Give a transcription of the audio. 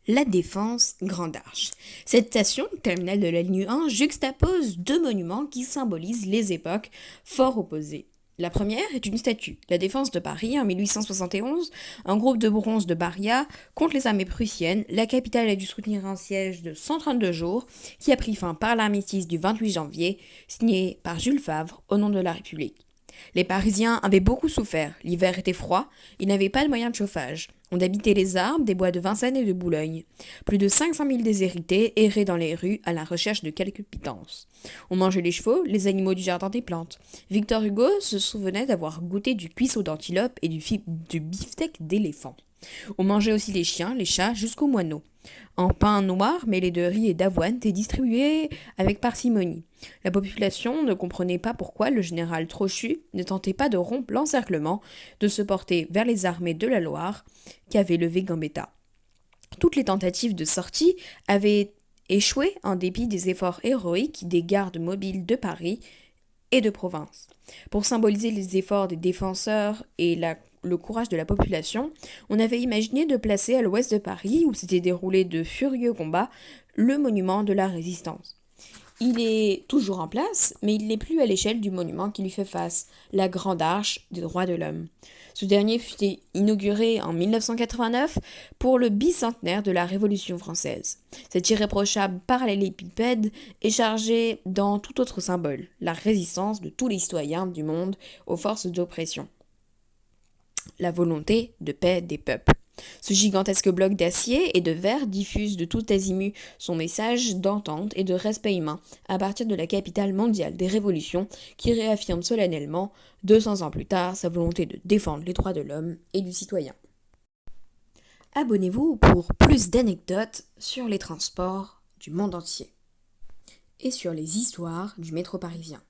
La Défense Grande Arche. Cette station, terminale de la ligne 1, juxtapose deux monuments qui symbolisent les époques fort opposées. La première est une statue, la Défense de Paris en 1871. Un groupe de bronze de Baria contre les armées prussiennes. La capitale a dû soutenir un siège de 132 jours qui a pris fin par l'armistice du 28 janvier, signé par Jules Favre au nom de la République. Les Parisiens avaient beaucoup souffert, l'hiver était froid, ils n'avaient pas de moyens de chauffage. On habitait les arbres des bois de Vincennes et de Boulogne. Plus de 500 000 déshérités erraient dans les rues à la recherche de quelques pittances. On mangeait les chevaux, les animaux du jardin des plantes. Victor Hugo se souvenait d'avoir goûté du cuisseau d'antilope et du beefsteak d'éléphant. On mangeait aussi les chiens, les chats, jusqu'aux moineaux. Un pain noir mêlé de riz et d'avoine était distribué avec parcimonie. La population ne comprenait pas pourquoi le général Trochu ne tentait pas de rompre l'encerclement, de se porter vers les armées de la Loire qu'avait levé Gambetta. Toutes les tentatives de sortie avaient échoué en dépit des efforts héroïques des gardes mobiles de Paris et de province. Pour symboliser les efforts des défenseurs et le courage de la population, on avait imaginé de placer à l'ouest de Paris, où s'étaient déroulés de furieux combats, le monument de la résistance. Il est toujours en place, mais il n'est plus à l'échelle du monument qui lui fait face, la Grande Arche des droits de l'homme. Ce dernier fut inauguré en 1989 pour le bicentenaire de la Révolution française. Cet irréprochable parallélépipède est chargé dans tout autre symbole, la résistance de tous les citoyens du monde aux forces d'oppression, la volonté de paix des peuples. Ce gigantesque bloc d'acier et de verre diffuse de tout azimut son message d'entente et de respect humain à partir de la capitale mondiale des révolutions qui réaffirme solennellement, 200 ans plus tard, sa volonté de défendre les droits de l'homme et du citoyen. Abonnez-vous pour plus d'anecdotes sur les transports du monde entier et sur les histoires du métro parisien.